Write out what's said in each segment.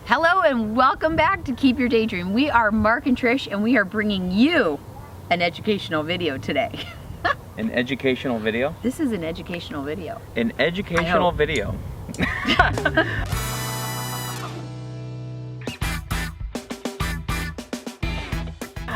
Hello and welcome back to Keep Your Daydream. We are Mark and Trish and we are bringing you an educational video today. An educational video? This is an educational video. An educational video.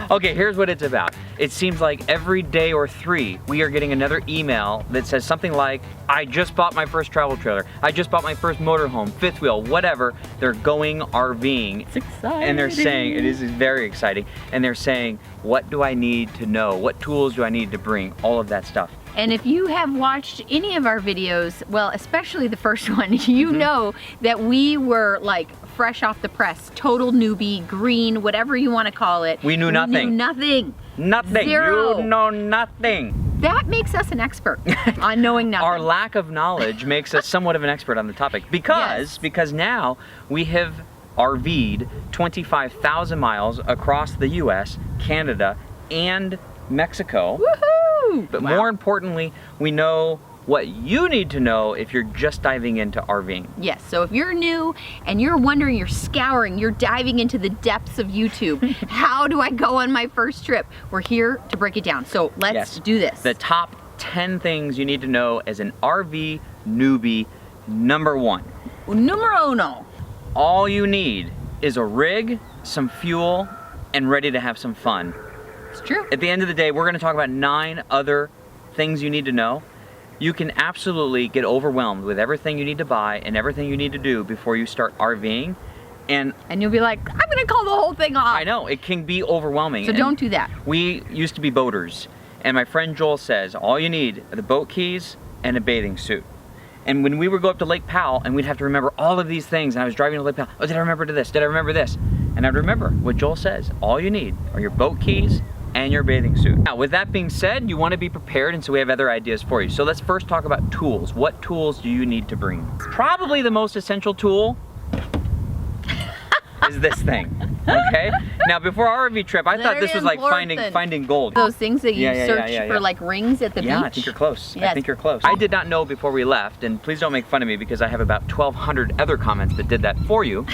Okay, here's what it's about. It seems like every day or three, we are getting another email that says something like, I just bought my first travel trailer. I just bought my first motorhome, fifth wheel, whatever. They're going RVing. It's exciting. And they're saying, it is very exciting. And they're saying, what do I need to know? What tools do I need to bring? All of that stuff. And if you have watched any of our videos, well, especially the first one, you know that we were like fresh off the press, total newbie, green, whatever you want to call it. We knew nothing. We knew nothing. Nothing. Zero. You know nothing. That makes us an expert on knowing nothing. Our lack of knowledge makes us somewhat of an expert on the topic because now we have RV'd 25,000 miles across the US, Canada, and Mexico. Woohoo! But more importantly, we know what you need to know if you're just diving into RVing. Yes, so if you're new and you're wondering, you're scouring, you're diving into the depths of YouTube, how do I go on my first trip? We're here to break it down. So let's do this. The top 10 things you need to know as an RV newbie. Number one. Numero uno. All you need is a rig, some fuel, and ready to have some fun. It's true. At the end of the day, we're going to talk about 9 other things you need to know. You can absolutely get overwhelmed with everything you need to buy and everything you need to do before you start RVing. And you'll be like, I'm going to call the whole thing off. I know, it can be overwhelming. So don't do that. We used to be boaters, and my friend Joel says, all you need are the boat keys and a bathing suit. And when we would go up to Lake Powell and we'd have to remember all of these things, and I was driving to Lake Powell, oh, did I remember this? Did I remember this? And I'd remember what Joel says. All you need are your boat keys and your bathing suit. Now, with that being said, you want to be prepared, and so we have other ideas for you. So let's first talk about tools. What tools do you need to bring? Probably the most essential tool is this thing, okay? Now, before our RV trip, I thought this was like finding gold. Those things that you search for like rings at the beach? Yeah, I think you're close. Yes. I think you're close. I did not know before we left, and please don't make fun of me because I have about 1,200 other comments that did that for you,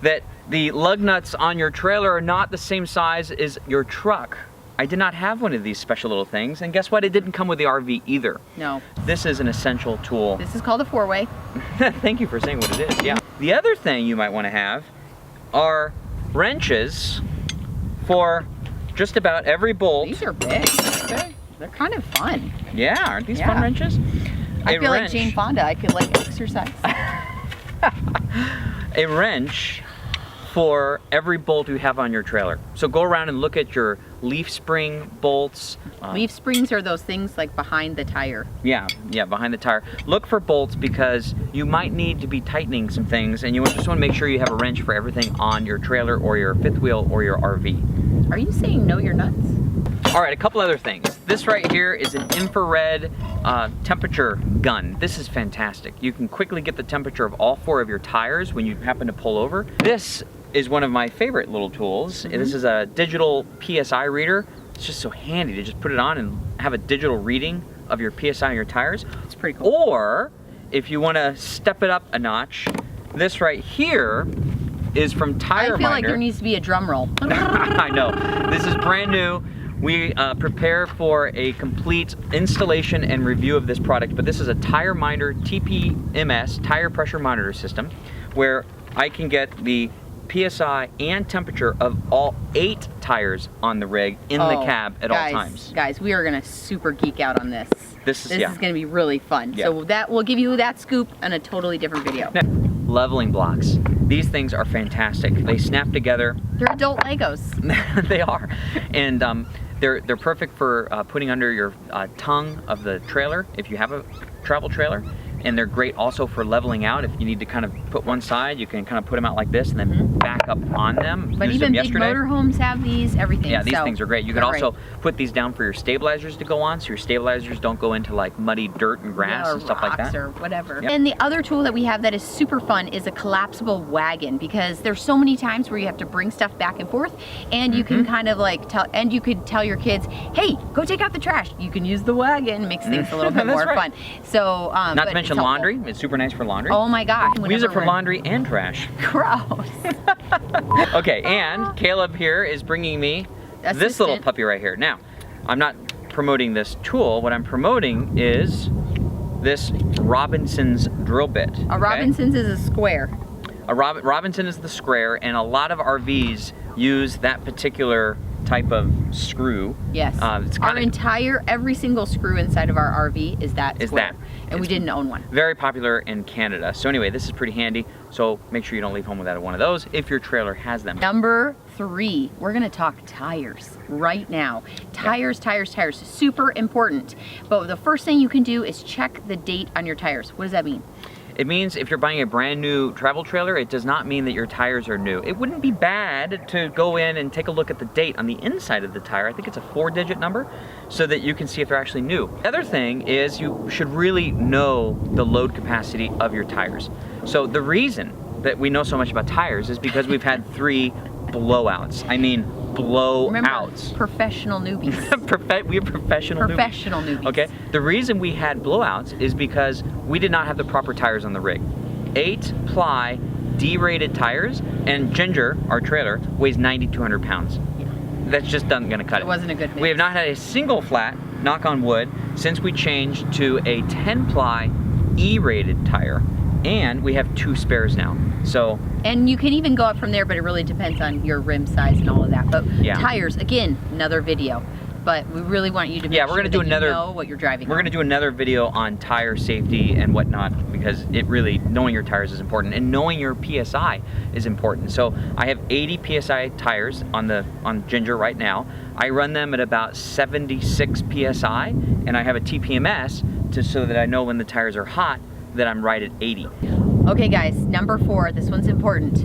that the lug nuts on your trailer are not the same size as your truck. I did not have one of these special little things, and guess what? It didn't come with the RV either. No. This is an essential tool. This is called a 4-way. Thank you for saying what it is, yeah. The other thing you might want to have are wrenches for just about every bolt. These are big. They're kind of fun. Yeah, aren't these fun wrenches? I feel like Jane Fonda. I could like exercise. A wrench for every bolt you have on your trailer. So go around and look at your leaf spring bolts. Leaf springs are those things like behind the tire. Yeah, behind the tire. Look for bolts because you might need to be tightening some things, and you just want to make sure you have a wrench for everything on your trailer or your fifth wheel or your RV. Are you saying know your nuts? All right, a couple other things. This right here is an infrared temperature gun. This is fantastic. You can quickly get the temperature of all 4 of your tires when you happen to pull over. This is one of my favorite little tools. This is a digital PSI reader. It's just so handy to just put it on and have a digital reading of your PSI on your tires. It's pretty cool. Or if you want to step it up a notch, this right here is from Tire Minder. I feel like there needs to be a drum roll. I know. This is brand new. We prepare for a complete installation and review of this product, but this is a Tire Minder TPMS, tire pressure monitor system, where I can get the PSI and temperature of all 8 tires on the rig in the cab at all times. Guys, we are gonna super geek out on this. This is gonna be really fun. Yeah. So that will give you that scoop on a totally different video. Leveling blocks. These things are fantastic. They snap together. They're adult Legos. They are. And they're perfect for putting under your tongue of the trailer if you have a travel trailer. And they're great also for leveling out. If you need to kind of put one side, you can kind of put them out like this and then back up on them. But even big motorhomes have these, everything. Yeah, these things are great. You can also put these down for your stabilizers to go on, so your stabilizers don't go into like muddy dirt and grass and stuff like that. Or whatever. Yep. And the other tool that we have that is super fun is a collapsible wagon, because there's so many times where you have to bring stuff back and forth, and you can kind of like you could tell your kids, hey, go take out the trash. You can use the wagon, makes things a little bit more fun. So, not to mention helpful. laundry. It's super nice for laundry. Oh my gosh. We use it for laundry and trash. Gross. Okay, and Caleb here is bringing me this little puppy right here. Now, I'm not promoting this tool. What I'm promoting is this Robinson's drill bit. A Robinson's is a square. Robinson is the square, and a lot of RVs use that particular type of screw. Yes. Every single screw inside of our RV is that square. And we didn't own one. Very popular in Canada. So anyway, this is pretty handy. So make sure you don't leave home without one of those if your trailer has them. Number 3, we're gonna talk tires right now. Tires, super important. But the first thing you can do is check the date on your tires. What does that mean? It means if you're buying a brand new travel trailer, it does not mean that your tires are new. It wouldn't be bad to go in and take a look at the date on the inside of the tire. I think it's a 4-digit number, so that you can see if they're actually new. The other thing is you should really know the load capacity of your tires. So the reason that we know so much about tires is because we've had 3 blowouts. I mean, blowouts. Remember, professional newbies. We are professional newbies. Okay, the reason we had blowouts is because we did not have the proper tires on the rig. 8-ply D-rated tires, and Ginger, our trailer, weighs 9,200 pounds. Yeah. That's just not gonna cut it. It wasn't a good mix. We have not had a single flat, knock on wood, since we changed to a 10-ply E-rated tire, and we have 2 spares now. So. And you can even go up from there, but it really depends on your rim size and all of that. But tires, again, another video. But we really want you to make sure that you know what you're driving. We're gonna do another video on tire safety and whatnot, because knowing your tires is important, and knowing your PSI is important. So I have 80 PSI tires on Ginger right now. I run them at about 76 PSI, and I have a TPMS so that I know when the tires are hot that I'm right at 80. Okay guys, number 4, this one's important.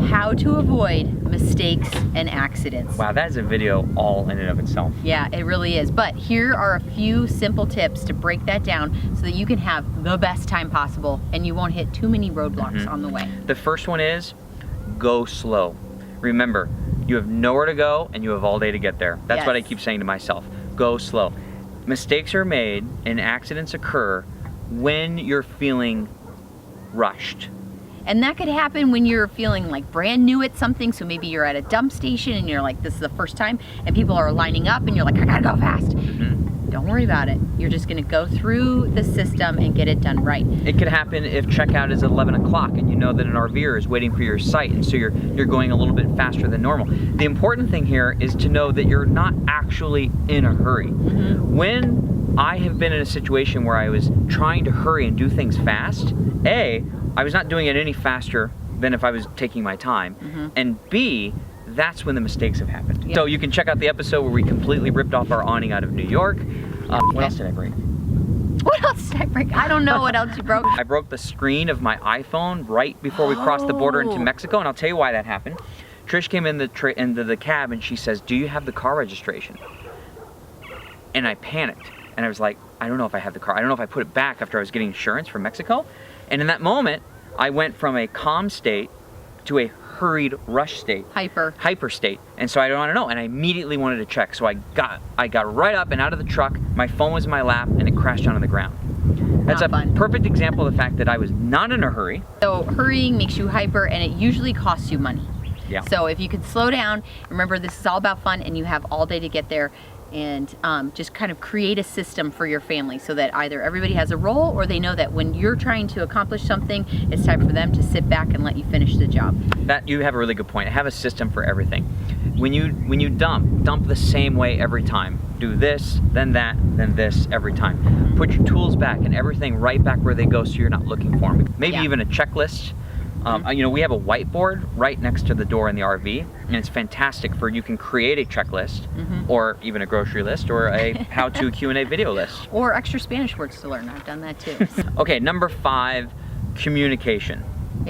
How to avoid mistakes and accidents. Wow, that is a video all in and of itself. Yeah, it really is. But here are a few simple tips to break that down so that you can have the best time possible and you won't hit too many roadblocks on the way. The first one is go slow. Remember, you have nowhere to go and you have all day to get there. That's what I keep saying to myself. Go slow. Mistakes are made and accidents occur when you're feeling rushed. And that could happen when you're feeling like brand new at something. So maybe you're at a dump station and you're like, this is the first time, and people are lining up and you're like, I gotta go fast. Don't worry about it. You're just gonna go through the system and get it done right. It could happen if checkout is at 11 o'clock and you know that an RVer is waiting for your site, and so you're going a little bit faster than normal. The important thing here is to know that you're not actually in a hurry. When I have been in a situation where I was trying to hurry and do things fast, A, I was not doing it any faster than if I was taking my time, and B, that's when the mistakes have happened. So you can check out the episode where we completely ripped off our awning out of New York. What else did I break? What else did I break? I don't know what else you broke. I broke the screen of my iPhone right before we crossed the border into Mexico, and I'll tell you why that happened. Trish came into the cab and she says, do you have the car registration? And I panicked. And I was like, I don't know if I have the car. I don't know if I put it back after I was getting insurance from Mexico. And in that moment, I went from a calm state to a hurried rush state. Hyper state. And so I don't want to know. And I immediately wanted to check. So I got right up and out of the truck. My phone was in my lap and it crashed down on the ground. That's a perfect example of the fact that I was not in a hurry. So hurrying makes you hyper, and it usually costs you money. Yeah. So if you could slow down, remember this is all about fun and you have all day to get there, and just kind of create a system for your family so that either everybody has a role or they know that when you're trying to accomplish something, it's time for them to sit back and let you finish the job. That, you have a really good point. Have a system for everything. When you dump the same way every time. Do this, then that, then this every time. Put your tools back and everything right back where they go so you're not looking for them. Maybe even a checklist. You know, we have a whiteboard right next to the door in the RV, and it's fantastic for, you can create a checklist, or even a grocery list, or a how-to Q&A video list. Or extra Spanish words to learn. I've done that too. Okay, number 5, communication.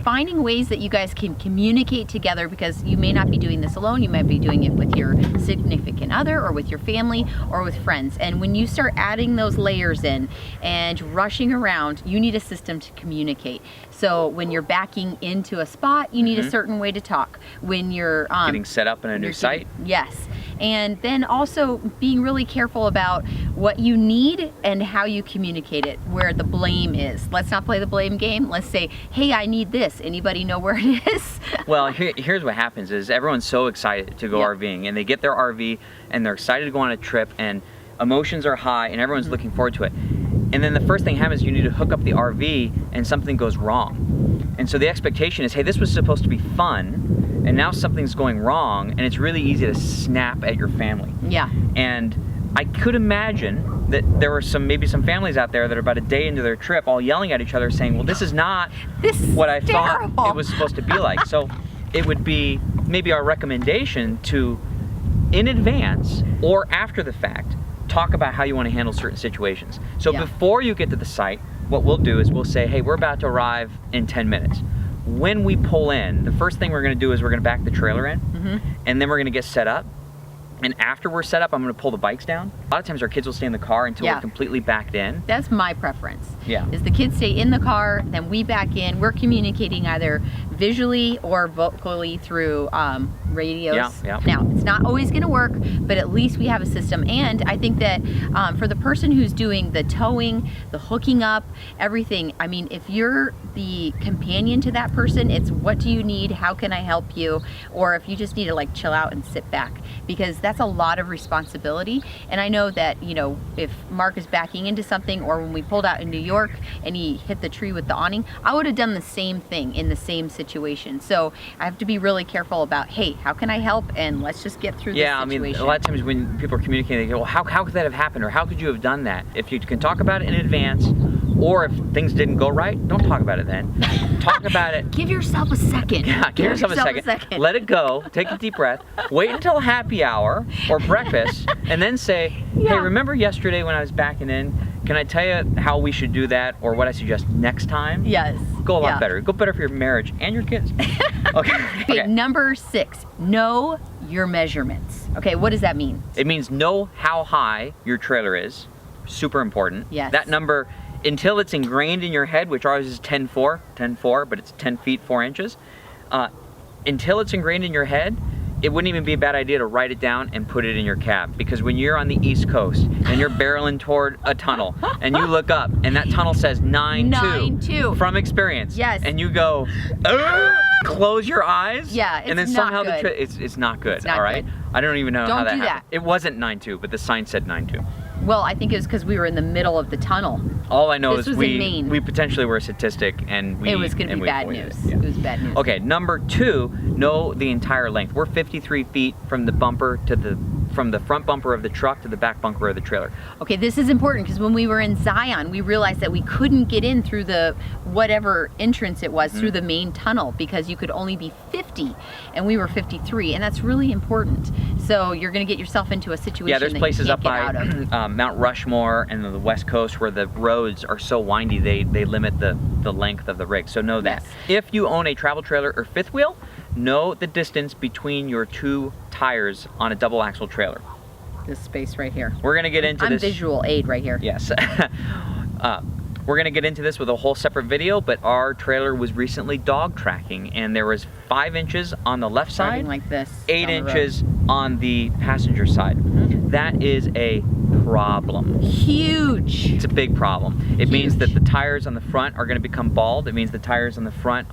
Finding ways that you guys can communicate together, because you may not be doing this alone, you might be doing it with your significant other or with your family or with friends. And when you start adding those layers in and rushing around, you need a system to communicate. So when you're backing into a spot, you need a certain way to talk. When you're getting set up in a new site. Yes. And then also being really careful about what you need and how you communicate it, where the blame is. Let's not play the blame game. Let's say, hey, I need this. Anybody know where it is? Well, here's what happens is everyone's so excited to go RVing, and they get their RV and they're excited to go on a trip, and emotions are high and everyone's looking forward to it. And then the first thing happens, you need to hook up the RV and something goes wrong. And so the expectation is, hey, this was supposed to be fun, and now something's going wrong, and it's really easy to snap at your family. Yeah. And I could imagine that there were maybe some families out there that are about a day into their trip all yelling at each other saying, well, this is not what I thought it was supposed to be like. So it would be maybe our recommendation to, in advance or after the fact, talk about how you want to handle certain situations. So before you get to the site, what we'll do is we'll say, hey, we're about to arrive in 10 minutes. When we pull in, the first thing we're going to do is we're going to back the trailer in, and then we're going to get set up. And after we're set up, I'm going to pull the bikes down. A lot of times our kids will stay in the car until we're completely backed in. That's my preference. Yeah. Is the kids stay in the car, then we back in. We're communicating either visually or vocally through radios. Yeah. Now, it's not always going to work, but at least we have a system. And I think that for the person who's doing the towing, the hooking up, everything, I mean, if you're the companion to that person, it's what do you need? How can I help you? Or if you just need to like chill out and sit back, because that's a lot of responsibility. And I know that, you know, if Mark is backing into something, or when we pulled out in New York and he hit the tree with the awning, I would have done the same thing in the same situation. So I have to be really careful about, hey, how can I help? And let's just get through this situation. I mean, a lot of times when people are communicating, they go, well, how could that have happened? Or how could you have done that? If you can talk about it in advance, or if things didn't go right, don't talk about it then. Talk about it. Give yourself a second. Yeah, give yourself a second. Let it go. Take a deep breath. Wait until happy hour or breakfast, and then say, hey, remember yesterday when I was backing in? Can I tell you how we should do that, or what I suggest next time? Yes. Go a lot better. Go better for your marriage and your kids. Okay. Number 6, know your measurements. Okay, what does that mean? It means know how high your trailer is. Super important. Yes. That number, until it's ingrained in your head, which ours is 10.4, but it's 10 feet 4 inches. Until it's ingrained in your head, it wouldn't even be a bad idea to write it down and put it in your cab, because when you're on the East Coast and you're barreling toward a tunnel and you look up and that tunnel says 9.2 from experience, and you go, close your eyes, and then somehow it's not good. All right, I don't even know how that happened. It wasn't 9.2, but the sign said 9.2. Well, I think it was because we were in the middle of the tunnel. All I know is we potentially were a statistic, and it was going to be bad news. It was bad news. Okay, number 2, know the entire length. We're 53 feet from the bumper to from the front bumper of the truck to the back bumper of the trailer. Okay, this is important because when we were in Zion, we realized that we couldn't get in through the whatever entrance it was through the main tunnel, because you could only be 50 and we were 53, and that's really important. So you're going to get yourself into a situation there's that places you up can't get by out of. Mount Rushmore and the West Coast where the roads are so windy they limit the length of the rig. So know that. If you own a travel trailer or fifth wheel, know the distance between your 2 tires on a double axle trailer. This space right here. We're gonna get into this. I'm visual aid right here. Yes. We're gonna get into this with a whole separate video, but our trailer was recently dog tracking, and there was 5 inches on the left side, like this, 8 inches on the passenger side. That is a problem. Huge. It's a big problem. It means that the tires on the front are going to become bald. It means the tires on the front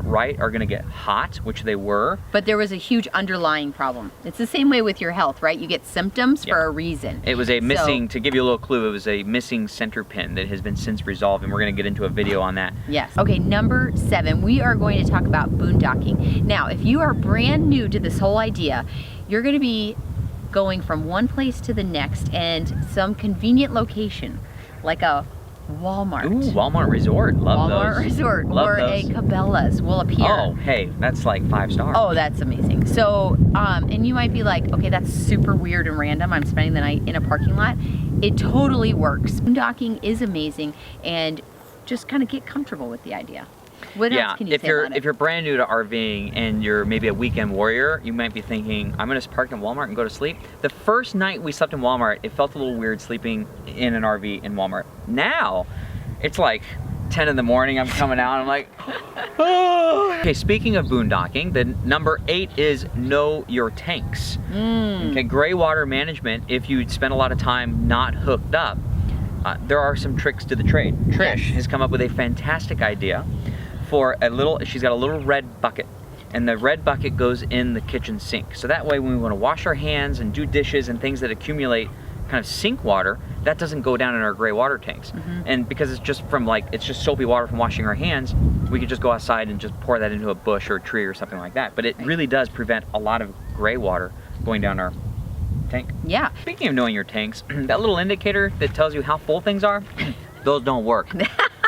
right are going to get hot, which they were. But there was a huge underlying problem. It's the same way with your health, right? You get symptoms for a reason. It was a missing, to give you a little clue, it was a missing center pin that has been since resolved, and we're going to get into a video on that. Yes. Okay, number 7, we are going to talk about boondocking. Now, if you are brand new to this whole idea, you're going to be going from one place to the next, and some convenient location like a Walmart. Ooh, Walmart Resort. Love Walmart those. Resort. Love or those. a Cabela's will appear. Oh, hey, that's like 5 stars. Oh, that's amazing. So, and you might be like, okay, that's super weird and random. I'm spending the night in a parking lot. It totally works. Boondocking is amazing, and just kind of get comfortable with the idea. What else can you say about it? If you're brand new to RVing and you're maybe a weekend warrior, you might be thinking, I'm gonna park in Walmart and go to sleep. The first night we slept in Walmart, it felt a little weird sleeping in an RV in Walmart. Now, it's like, 10 in the morning, I'm coming out, I'm like, oh. Okay, speaking of boondocking, the number 8 is know your tanks. Okay, gray water management, if you spend a lot of time not hooked up, there are some tricks to the trade. Trish has come up with a fantastic idea for she's got a little red bucket, and the red bucket goes in the kitchen sink. So that way when we want to wash our hands and do dishes and things that accumulate kind of sink water, that doesn't go down in our gray water tanks. And because it's just it's just soapy water from washing our hands, we could just go outside and just pour that into a bush or a tree or something like that. But it really does prevent a lot of gray water going down our tank. Yeah. Speaking of knowing your tanks, that little indicator that tells you how full things are, those don't work.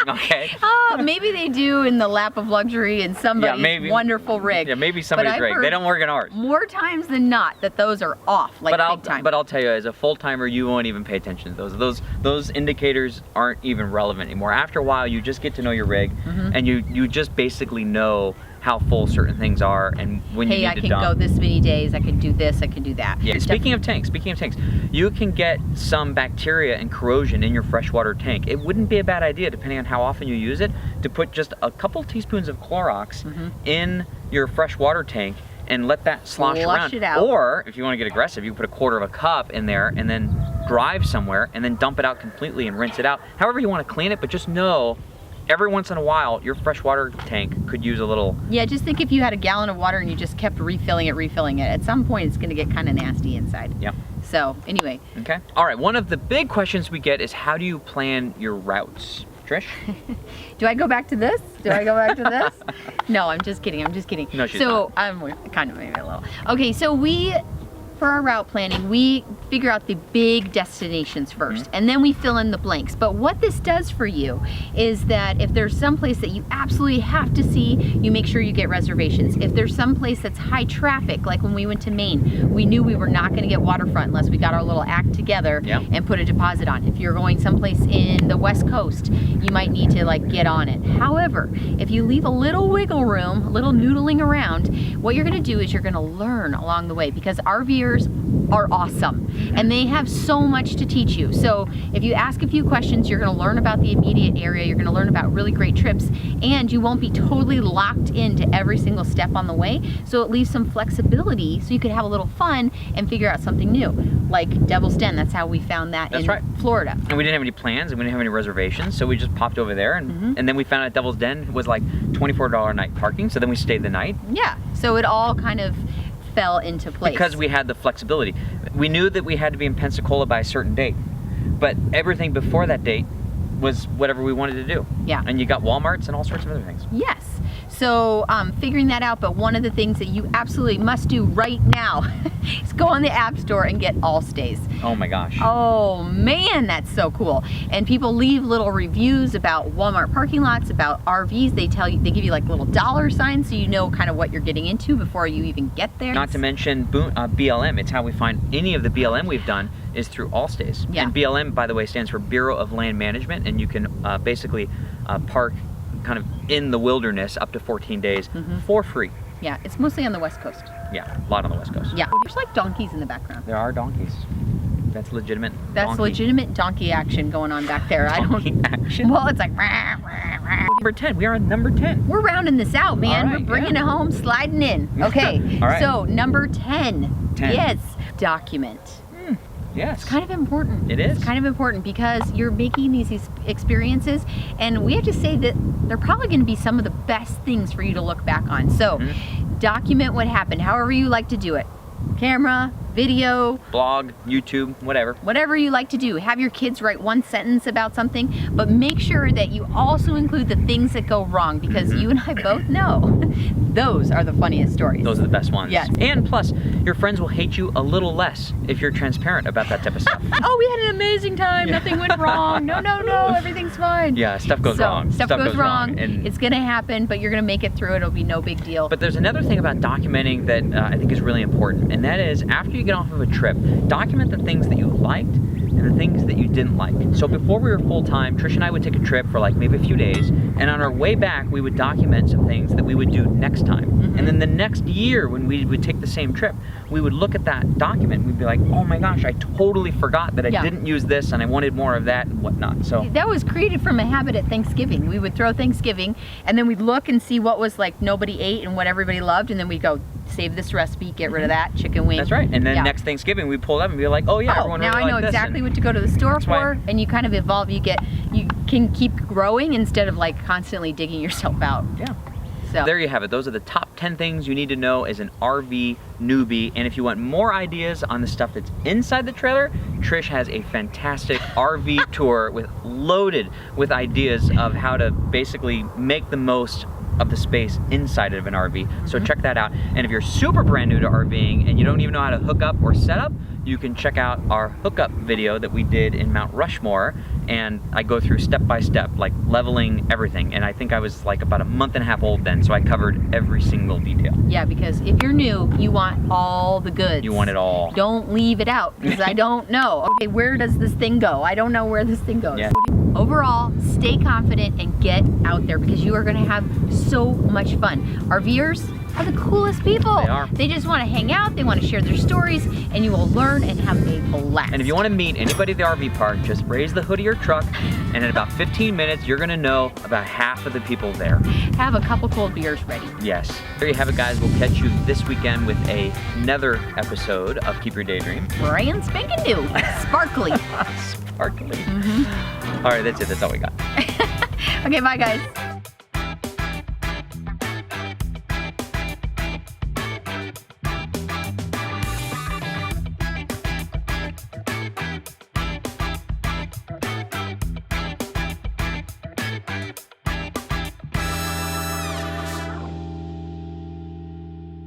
Okay. Maybe they do in the lap of luxury in somebody's wonderful rig. Yeah, maybe somebody's rig. They don't work in ours. More times than not that those are off, like big time. But I'll tell you, as a full timer, you won't even pay attention to those. Those indicators aren't even relevant anymore. After a while, you just get to know your rig, and you just basically know how full certain things are and when you need to dump. Hey, I can go this many days, I can do this, I can do that. Yeah, speaking of tanks, you can get some bacteria and corrosion in your freshwater tank. It wouldn't be a bad idea, depending on how often you use it, to put just a couple teaspoons of Clorox in your freshwater tank and let that slosh around. It out. Or, if you want to get aggressive, you can put a quarter of a cup in there and then drive somewhere and then dump it out completely and rinse it out. However you want to clean it, but just know every once in a while, your freshwater tank could use a little... Yeah, just think if you had a gallon of water and you just kept refilling it. At some point, it's going to get kind of nasty inside. Yeah. So, anyway. Okay. All right, one of the big questions we get is how do you plan your routes? Trish? Do I go back to this? No, I'm just kidding. No, she's not. I'm kind of maybe a little. Okay, so for our route planning, we figure out the big destinations first, and then we fill in the blanks. But what this does for you is that if there's some place that you absolutely have to see, you make sure you get reservations. If there's some place that's high traffic, like when we went to Maine, we knew we were not going to get waterfront unless we got our little act together and put a deposit on. If you're going someplace in the West Coast, you might need to get on it. However, if you leave a little wiggle room, a little noodling around, what you're going to do is you're going to learn along the way, because RVers are awesome and they have so much to teach you. So if you ask a few questions, you're going to learn about the immediate area, you're going to learn about really great trips, and you won't be totally locked into every single step on the way. So it leaves some flexibility so you could have a little fun and figure out something new, like Devil's Den. That's how we found that in Florida. And we didn't have any plans and we didn't have any reservations, so we just popped over there and then we found out Devil's Den was like $24 a night parking, so then we stayed the night. Yeah, so it all kind of fell into place. Because we had the flexibility. We knew that we had to be in Pensacola by a certain date, but everything before that date was whatever we wanted to do. Yeah. And you got Walmarts and all sorts of other things. Yes. So figuring that out, but one of the things that you absolutely must do right now is go on the App Store and get ALLSTAYS. Oh my gosh. Oh man, that's so cool. And people leave little reviews about Walmart parking lots, about RVs. They give you like little dollar signs so you know kind of what you're getting into before you even get there. Not to mention BLM. It's how we find any of the BLM we've done is through ALLSTAYS. Yeah. And BLM, by the way, stands for Bureau of Land Management, and you can basically park kind of in the wilderness up to 14 days for free. Yeah, it's mostly on the West Coast. Yeah, a lot on the West Coast. Yeah, there's like donkeys in the background. There are donkeys. That's legitimate. That's legitimate donkey action going on back there. Donkey action? Well, it's like rah, rah, rah. Number 10. We are on number 10. We're rounding this out, man. Right, we're bringing it home, sliding in. Okay. All right. So number 10. Yes, document. Yes. It's kind of important. It is. It's kind of important because you're making these experiences, and we have to say that they're probably going to be some of the best things for you to look back on. So document what happened, however you like to do it. Camera, video, blog, YouTube, whatever. Whatever you like to do. Have your kids write one sentence about something, but make sure that you also include the things that go wrong, because you and I both know those are the funniest stories. Those are the best ones. Yes. And plus, your friends will hate you a little less if you're transparent about that type of stuff. Oh, we had an amazing time. Nothing went wrong. No, everything's fine. Yeah, stuff goes wrong. Stuff goes wrong. And it's going to happen, but you're going to make it through. It'll be no big deal. But there's another thing about documenting that I think is really important, and that is after you get off of a trip, document the things that you liked and and the things that you didn't like. So before we were full-time, Trish and I would take a trip for like maybe a few days, and on our way back, we would document some things that we would do next time. And then the next year, when we would take the same trip, we would look at that document and we'd be like, oh my gosh, I totally forgot that I didn't use this and I wanted more of that and whatnot. So that was created from a habit at Thanksgiving. We would throw Thanksgiving and then we'd look and see what was like nobody ate and what everybody loved, and then we'd go, save this recipe, get rid of that chicken wing. That's right. And then next Thanksgiving we pull up and be like, oh yeah, everyone really now I know liked this, exactly what to go to the store for, and you kind of evolve. You can keep growing instead of like constantly digging yourself out. Yeah. So there you have it. Those are the top 10 things you need to know as an RV newbie. And if you want more ideas on the stuff that's inside the trailer, Trish has a fantastic RV tour loaded with ideas of how to basically make the most of the space inside of an RV. So check that out. And if you're super brand new to RVing and you don't even know how to hook up or set up, you can check out our hookup video that we did in Mount Rushmore, and I go through step by step, like leveling everything. And I think I was like about a month and a half old then, so I covered every single detail. Yeah, because if you're new, you want all the goods. You want it all. Don't leave it out, because I don't know. Okay, where does this thing go? I don't know where this thing goes. Yeah. Overall, stay confident and get out there, because you are going to have so much fun. RVers are the coolest people. They are. They just want to hang out, they want to share their stories, and you will learn and have a blast. And if you want to meet anybody at the RV park, just raise the hood of your truck, and in about 15 minutes, you're going to know about half of the people there. Have a couple cold beers ready. Yes. There you have it, guys. We'll catch you this weekend with another episode of Keep Your Daydream. Brand spanking new. Sparkly. Sparkly. All right, that's it. That's all we got. Okay, bye, guys.